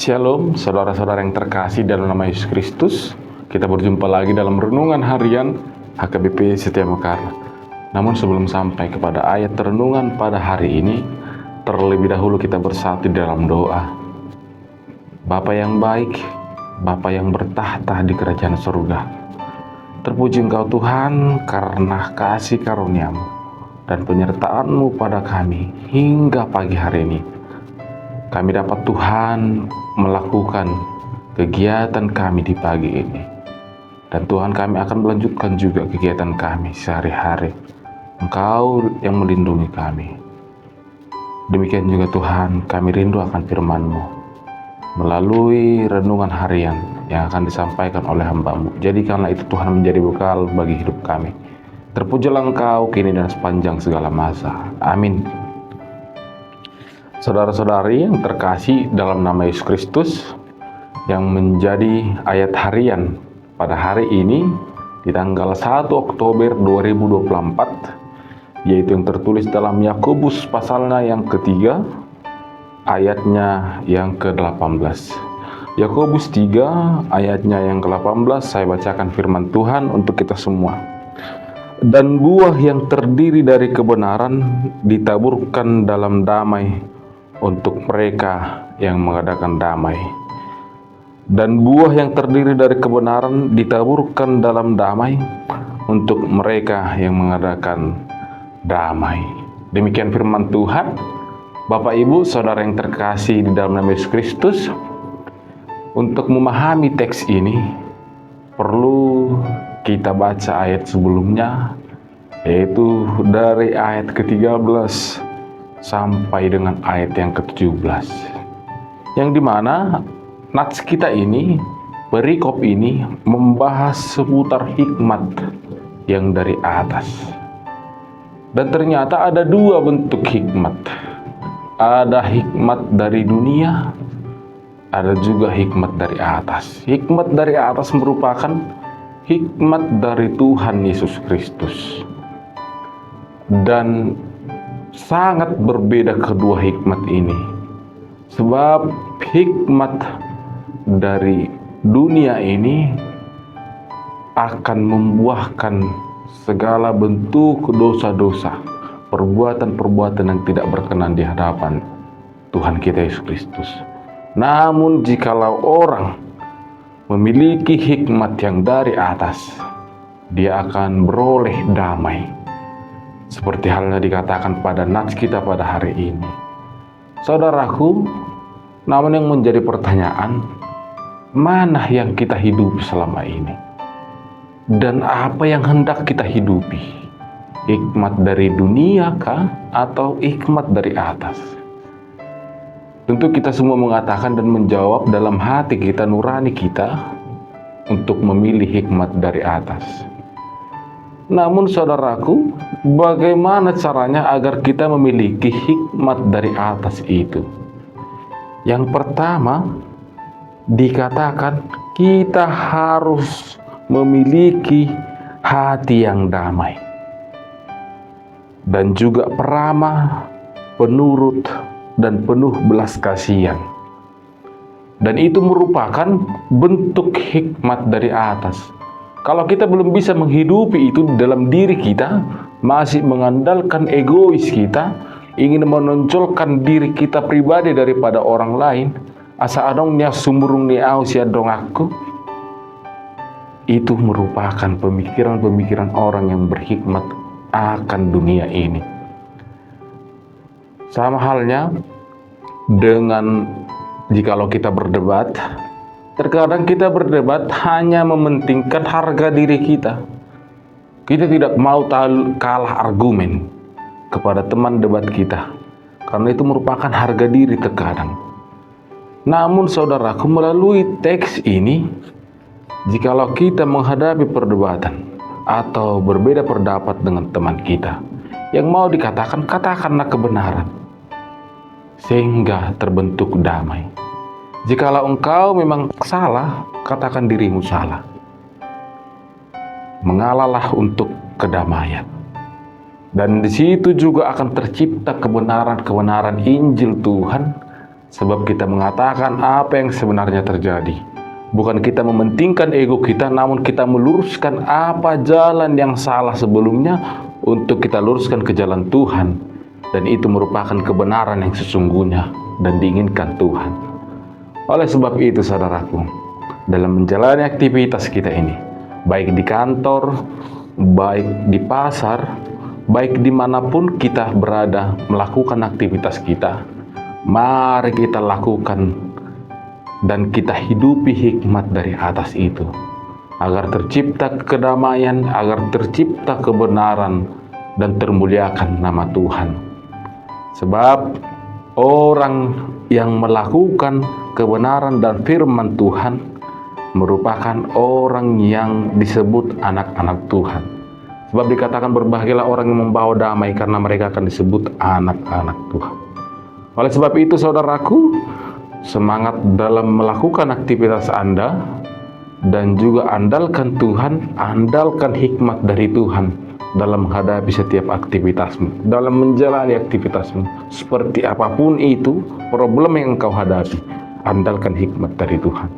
Shalom, saudara-saudara yang terkasih dalam nama Yesus Kristus. Kita berjumpa lagi dalam renungan harian HKBP Setia Mekar. Namun sebelum sampai kepada ayat renungan pada hari ini, terlebih dahulu kita bersatu dalam doa. Bapa yang baik, Bapa yang bertahta di kerajaan surga, terpuji Engkau Tuhan karena kasih karunia-Mu dan penyertaan-Mu pada kami hingga pagi hari ini. Kami dapat Tuhan melakukan kegiatan kami di pagi ini. Dan Tuhan, kami akan melanjutkan juga kegiatan kami sehari-hari. Engkau yang melindungi kami. Demikian juga Tuhan, kami rindu akan firman-Mu melalui renungan harian yang akan disampaikan oleh hamba-Mu. Jadikanlah itu Tuhan menjadi bekal bagi hidup kami. Terpujilah Engkau kini dan sepanjang segala masa. Amin. Saudara-saudari yang terkasih dalam nama Yesus Kristus, yang menjadi ayat harian pada hari ini di tanggal 1 Oktober 2024, yaitu yang tertulis dalam Yakobus pasalnya yang ketiga, ayatnya yang ke-18. Yakobus 3 ayatnya yang ke-18, saya bacakan firman Tuhan untuk kita semua. Dan buah yang terdiri dari kebenaran ditaburkan dalam damai untuk mereka yang mengadakan damai. Dan buah yang terdiri dari kebenaran ditaburkan dalam damai untuk mereka yang mengadakan damai. Demikian firman Tuhan. Bapak, Ibu, Saudara yang terkasih di dalam nama Yesus Kristus, untuk memahami teks ini perlu kita baca ayat sebelumnya, yaitu dari ayat ke-13 sampai dengan ayat yang ke-17, yang dimana nats kita ini, perikop ini membahas seputar hikmat yang dari atas. Dan ternyata ada dua bentuk hikmat. Ada hikmat dari dunia, ada juga hikmat dari atas. Hikmat dari atas merupakan hikmat dari Tuhan Yesus Kristus. Dan sangat berbeda kedua hikmat ini, sebab hikmat dari dunia ini akan membuahkan segala bentuk dosa-dosa, perbuatan-perbuatan yang tidak berkenan di hadapan Tuhan kita Yesus Kristus. Namun jikalau orang memiliki hikmat yang dari atas, dia akan beroleh damai, seperti halnya dikatakan pada nats kita pada hari ini. Saudaraku, namun yang menjadi pertanyaan, mana yang kita hidupi selama ini? Dan apa yang hendak kita hidupi? Hikmat dari dunia kah? Atau hikmat dari atas? Tentu kita semua mengatakan dan menjawab dalam hati kita, nurani kita, untuk memilih hikmat dari atas. Namun saudaraku, bagaimana caranya agar kita memiliki hikmat dari atas itu? Yang pertama, dikatakan kita harus memiliki hati yang damai dan juga peramah, penurut, dan penuh belas kasihan. Dan itu merupakan bentuk hikmat dari atas. Kalau kita belum bisa menghidupi itu dalam diri kita, masih mengandalkan egois kita, ingin menonjolkan diri kita pribadi daripada orang lain, asa adongnya sumurung ni au sia dong aku, itu merupakan pemikiran-pemikiran orang yang berhikmat akan dunia ini. Sama halnya dengan jikalau kita berdebat, terkadang kita berdebat hanya mementingkan harga diri kita. Kita tidak mau kalah argumen kepada teman debat kita, karena itu merupakan harga diri terkadang. Namun saudaraku, melalui teks ini, jikalau kita menghadapi perdebatan atau berbeda pendapat dengan teman kita, yang mau dikatakan, katakanlah kebenaran, sehingga terbentuk damai. Jikalau engkau memang salah, katakan dirimu salah. Mengalahlah untuk kedamaian. Dan di situ juga akan tercipta kebenaran-kebenaran Injil Tuhan Sebab kita mengatakan apa yang sebenarnya terjadi. Bukan kita mementingkan ego kita, namun kita meluruskan apa jalan yang salah sebelumnya untuk kita luruskan ke jalan Tuhan. Dan itu merupakan kebenaran yang sesungguhnya dan diinginkan Tuhan. Oleh sebab itu saudaraku, dalam menjalani aktivitas kita ini, baik di kantor, baik di pasar, baik dimanapun kita berada melakukan aktivitas kita, mari kita lakukan dan kita hidupi hikmat dari atas itu, agar tercipta kedamaian, agar tercipta kebenaran, dan termuliakan nama Tuhan. Sebab orang yang melakukan kebenaran dan firman Tuhan merupakan orang yang disebut anak-anak Tuhan. Sebab dikatakan berbahagialah orang yang membawa damai, karena mereka akan disebut anak-anak Tuhan. Oleh sebab itu saudaraku, semangat dalam melakukan aktivitas Anda, dan juga andalkan Tuhan, andalkan hikmat dari Tuhan dalam menghadapi setiap aktivitasmu, dalam menjalani aktivitasmu. Seperti apapun itu problem yang engkau hadapi, andalkan hikmat dari Tuhan.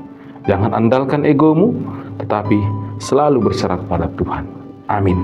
Jangan andalkan egomu, tetapi selalu berserah pada Tuhan. Amin.